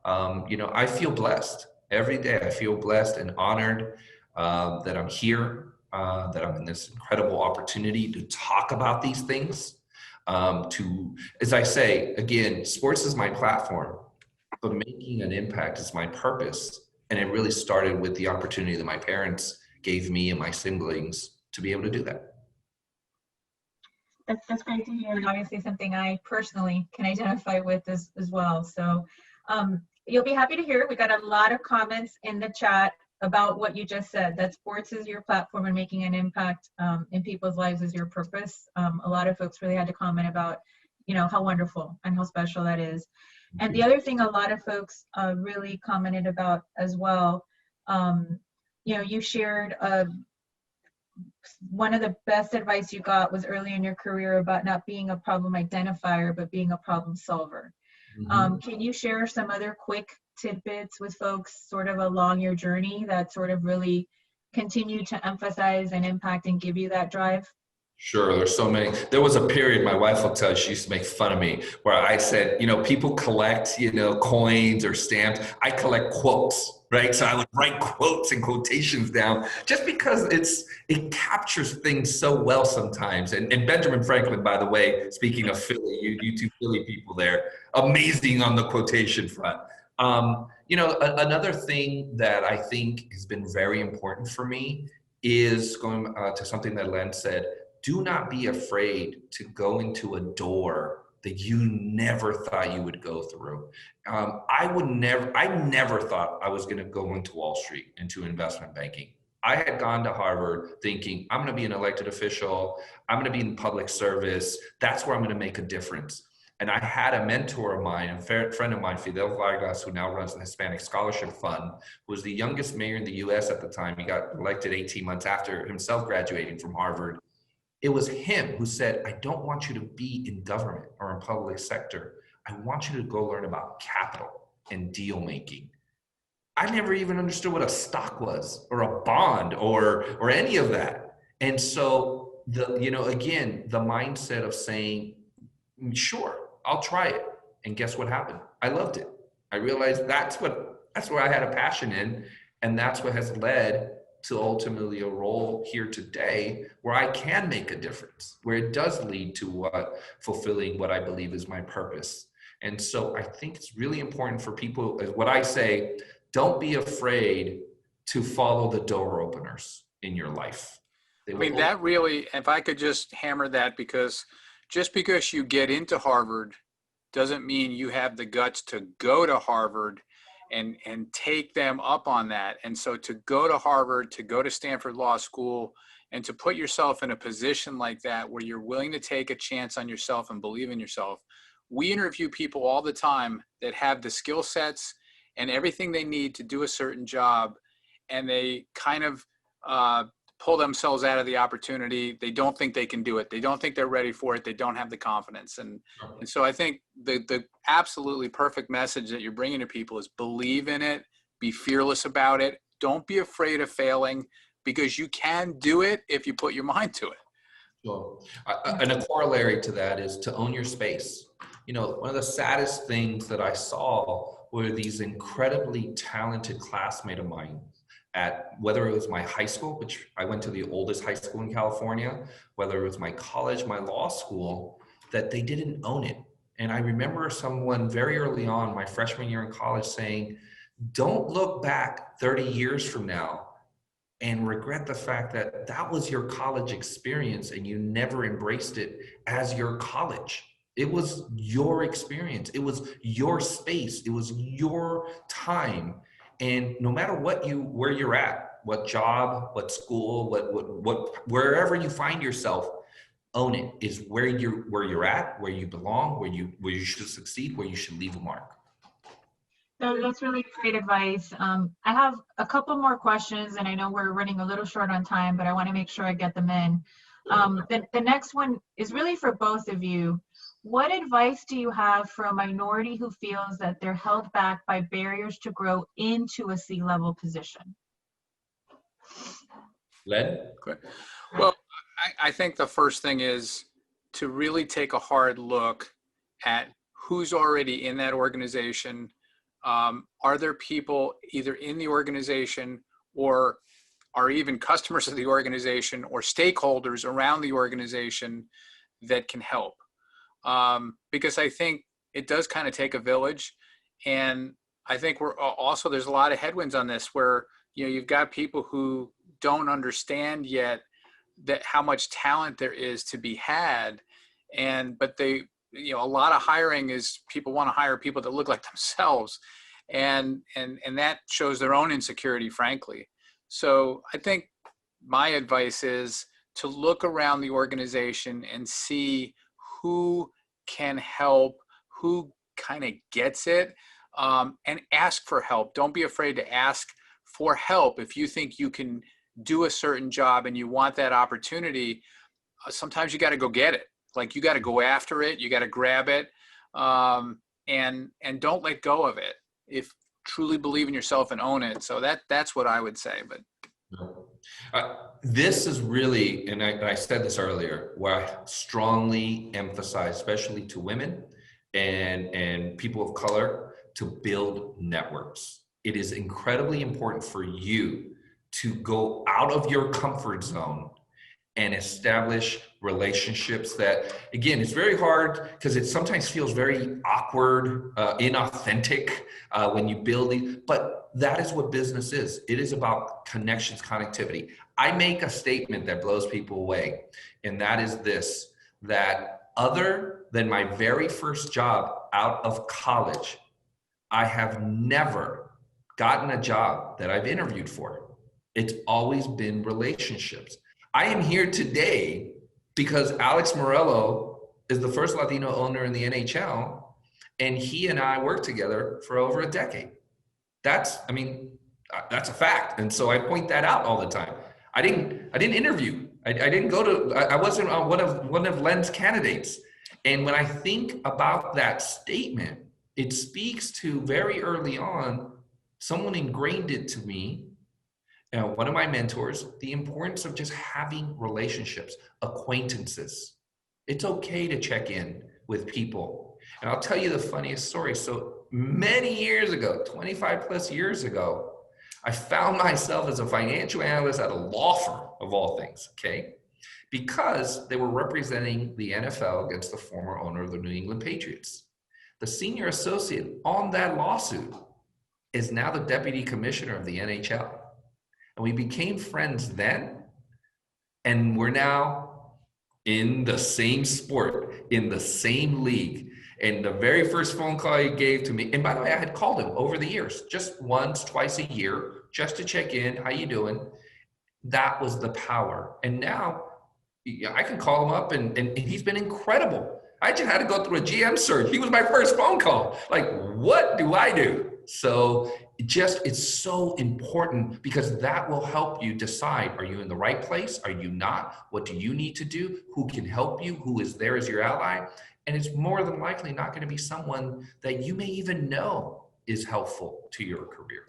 I feel blessed every day. I feel blessed and honored that I'm here, that I'm in this incredible opportunity to talk about these things. As I say, again, sports is my platform, but making an impact is my purpose. And it really started with the opportunity that my parents gave me and my siblings to be able to do that. That's great to hear, and obviously something I personally can identify with as well. So you'll be happy to hear, we got a lot of comments in the chat about what you just said, that sports is your platform and making an impact in people's lives is your purpose. A lot of folks really had to comment about, how wonderful and how special that is. And the other thing a lot of folks really commented about as well, you shared one of the best advice you got was early in your career about not being a problem identifier, but being a problem solver. Can you share some other quick tidbits with folks sort of along your journey that sort of really continue to emphasize and impact and give you that drive? Sure, there's so many. There was a period, my wife will tell you, she used to make fun of me, where I said, people collect, coins or stamps. I collect quotes, right? So I would write quotes and quotations down just because it captures things so well sometimes. And Benjamin Franklin, by the way, speaking of Philly, you two Philly people there, amazing on the quotation front. Another thing that I think has been very important for me is going to something that Len said. Do not be afraid to go into a door that you never thought you would go through. I never thought I was going to go into Wall Street, into investment banking. I had gone to Harvard thinking I'm going to be an elected official. I'm going to be in public service. That's where I'm going to make a difference. And I had a mentor of mine, a friend of mine, Fidel Vargas, who now runs the Hispanic Scholarship Fund, who was the youngest mayor in the US at the time. He got elected 18 months after himself graduating from Harvard. It was him who said, I don't want you to be in government or in public sector. I want you to go learn about capital and deal making. I never even understood what a stock was or a bond or any of that. And so again, the mindset of saying, sure, I'll try it. And guess what happened? I loved it. I realized that's where I had a passion in, and that's what has led to ultimately a role here today where I can make a difference, where it does lead to fulfilling what I believe is my purpose. And so I think it's really important for people, what I say, don't be afraid to follow the door openers in your life. That really, if I could just hammer that, because just because you get into Harvard doesn't mean you have the guts to go to Harvard and take them up on that. And so to go to Harvard, to go to Stanford Law School, and to put yourself in a position like that where you're willing to take a chance on yourself and believe in yourself. We interview people all the time that have the skill sets and everything they need to do a certain job, and they kind of pull themselves out of the opportunity. They don't think they can do it. They don't think they're ready for it. They don't have the confidence. And so I think the absolutely perfect message that you're bringing to people is believe in it, be fearless about it. Don't be afraid of failing, because you can do it if you put your mind to it. Sure. And a corollary to that is to own your space. One of the saddest things that I saw were these incredibly talented classmates of mine at, whether it was my high school, which I went to the oldest high school in California, whether it was my college, my law school, that they didn't own it. And I remember someone very early on, my freshman year in college, saying, don't look back 30 years from now and regret the fact that that was your college experience and you never embraced it as your college. It was your experience. It was your space. It was your time. And no matter where you're at, what job, what school, wherever you find yourself, own it. Is where you're at, where you belong, where you should succeed, where you should leave a mark. So that's really great advice. I have a couple more questions, and I know we're running a little short on time, but I want to make sure I get them in. The next one is really for both of you. What advice do you have for a minority who feels that they're held back by barriers to grow into a C-level position? Len? Good. Well, I think the first thing is to really take a hard look at who's already in that organization. Are there people either in the organization or are even customers of the organization or stakeholders around the organization that can help? Because I think it does kind of take a village. And I think there's a lot of headwinds on this where, you've got people who don't understand yet that how much talent there is to be had. But they, a lot of hiring is people want to hire people that look like themselves. And that shows their own insecurity, frankly. So I think my advice is to look around the organization and see who can help, who kind of gets it, and ask for help. Don't be afraid to ask for help. If you think you can do a certain job and you want that opportunity, sometimes you got to go get it. Like you got to go after it. You got to grab it, and don't let go of it. If truly believe in yourself and own it. So that's what I would say. But this is really, and I said this earlier, where I strongly emphasize, especially to women and people of color, to build networks. It is incredibly important for you to go out of your comfort zone and establish relationships that, again, it's very hard because it sometimes feels very awkward, inauthentic when you build these, but that is what business is. It is about connections, connectivity. I make a statement that blows people away, and that is this, that other than my very first job out of college, I have never gotten a job that I've interviewed for. It's always been relationships. I am here today because Alex Morello is the first Latino owner in the NHL, and he and I worked together for over a decade. That's a fact. And so I point that out all the time. I didn't interview. I didn't go to, I wasn't one of Len's candidates. And when I think about that statement, it speaks to very early on, someone ingrained it to me, one of my mentors, the importance of just having relationships, acquaintances. It's okay to check in with people. And I'll tell you the funniest story. So many years ago, 25 plus years ago, I found myself as a financial analyst at a law firm, of all things, okay? Because they were representing the NFL against the former owner of the New England Patriots. The senior associate on that lawsuit is now the deputy commissioner of the NHL. And we became friends then, and we're now in the same sport, in the same league. And the very first phone call he gave to me, and by the way, I had called him over the years, just once, twice a year, just to check in, how you doing? That was the power. And now I can call him up and he's been incredible. I just had to go through a GM search. He was my first phone call. Like, what do I do? So it's so important because that will help you decide, are you in the right place? Are you not? What do you need to do? Who can help you? Who is there as your ally? And it's more than likely not going to be someone that you may even know is helpful to your career.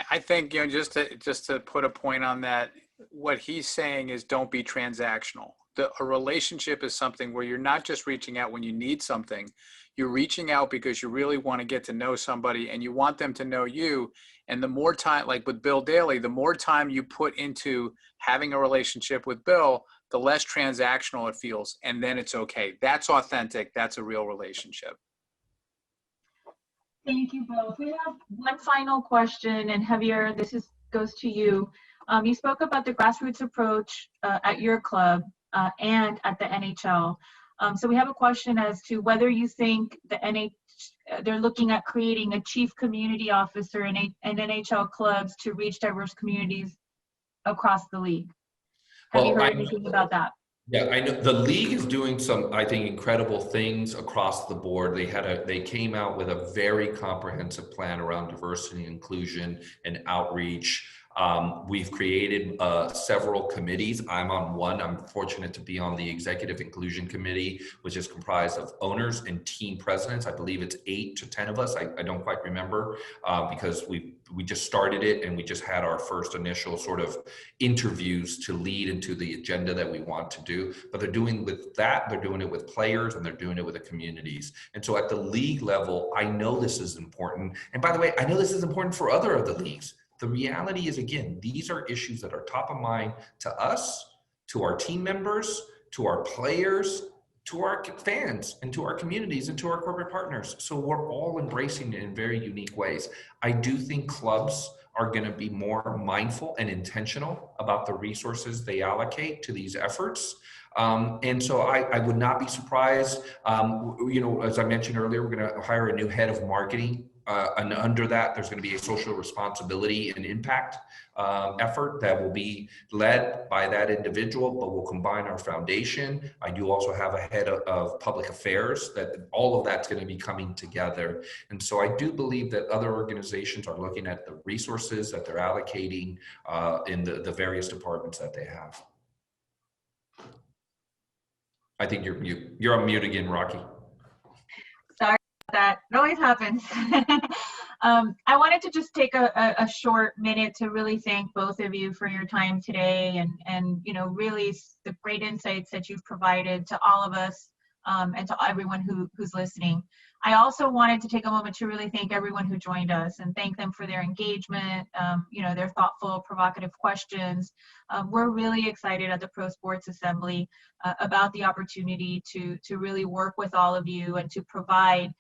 I think, just to put a point on that, what he's saying is don't be transactional. A relationship is something where you're not just reaching out when you need something. You're reaching out because you really want to get to know somebody and you want them to know you. And the more time, like with Bill Daly, the more time you put into having a relationship with Bill, the less transactional it feels. And then it's okay. That's authentic. That's a real relationship. Thank you both. We have one final question, and Xavier, goes to you. You spoke about the grassroots approach at your club and at the NHL. So we have a question as to whether you think they're looking at creating a chief community officer in NHL clubs to reach diverse communities across the league. Have you heard anything about that? Yeah, I know the league is doing some, I think, incredible things across the board. They came out with a very comprehensive plan around diversity and inclusion and outreach. We've created several committees. I'm on one. I'm fortunate to be on the Executive Inclusion Committee, which is comprised of owners and team presidents. I believe it's 8 to 10 of us. I don't quite remember because we just started it and we just had our first initial sort of interviews to lead into the agenda that we want to do. But they're doing with that, they're doing it with players, and they're doing it with the communities. And so at the league level, I know this is important. And by the way, I know this is important for other of the leagues. The reality is, again, these are issues that are top of mind to us, to our team members, to our players, to our fans, and to our communities, and to our corporate partners. So we're all embracing it in very unique ways. I do think clubs are going to be more mindful and intentional about the resources they allocate to these efforts. And so I would not be surprised. As I mentioned earlier, we're going to hire a new head of marketing. And under that, there's going to be a social responsibility and impact effort that will be led by that individual, but we'll combine our foundation. I do also have a head of public affairs, that all of that's going to be coming together. And so I do believe that other organizations are looking at the resources that they're allocating in the various departments that they have. I think you're mute. You're on mute again, Rocky. Sorry about that. It always happens. I wanted to just take a short minute to really thank both of you for your time today and really the great insights that you've provided to all of us and to everyone who's listening. I also wanted to take a moment to really thank everyone who joined us and thank them for their engagement, their thoughtful, provocative questions. We're really excited at the Pro Sports Assembly about the opportunity to really work with all of you and to provide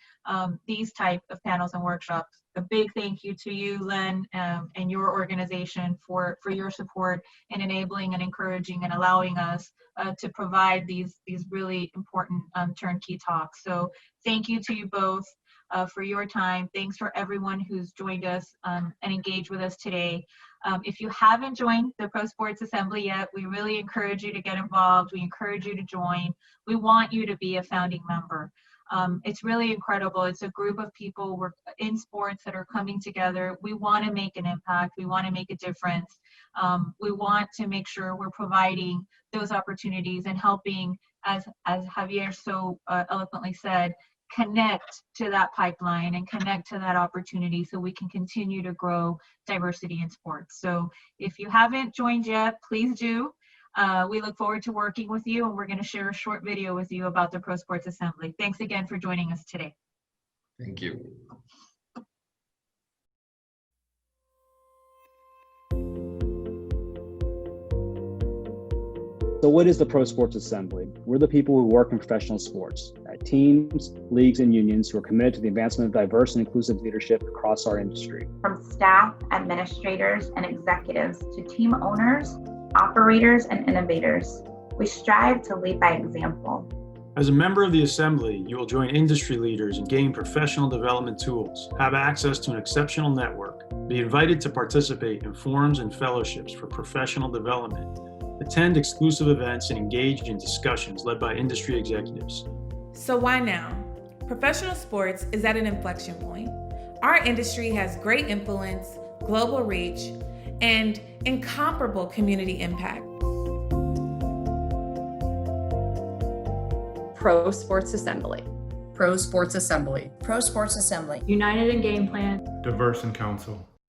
these type of panels and workshops. A big thank you to you, Len, and your organization for your support in enabling and encouraging and allowing us to provide these really important turnkey talks. So thank you to you both for your time. Thanks for everyone who's joined us and engaged with us today. If you haven't joined the Pro Sports Assembly yet, we really encourage you to get involved. We encourage you to join. We want you to be a founding member. It's really incredible. It's a group of people in sports that are coming together. We want to make an impact. We want to make a difference. We want to make sure we're providing those opportunities and helping, as Xavier so eloquently said, connect to that pipeline and connect to that opportunity so we can continue to grow diversity in sports. So if you haven't joined yet, please do. We look forward to working with you, and we're going to share a short video with you about the Pro Sports Assembly. Thanks again for joining us today. Thank you. So what is the Pro Sports Assembly? We're the people who work in professional sports, at teams, leagues, and unions who are committed to the advancement of diverse and inclusive leadership across our industry. From staff, administrators, and executives to team owners, operators, and innovators, we strive to lead by example. As a member of the Assembly, you will join industry leaders and gain professional development tools, have access to an exceptional network, be invited to participate in forums and fellowships for professional development, attend exclusive events, and engage in discussions led by industry executives. So why now? Professional sports is at an inflection point. Our industry has great influence, global reach, and incomparable community impact. Pro Sports Assembly. Pro Sports Assembly. Pro Sports Assembly. United in game plan. Diverse in council.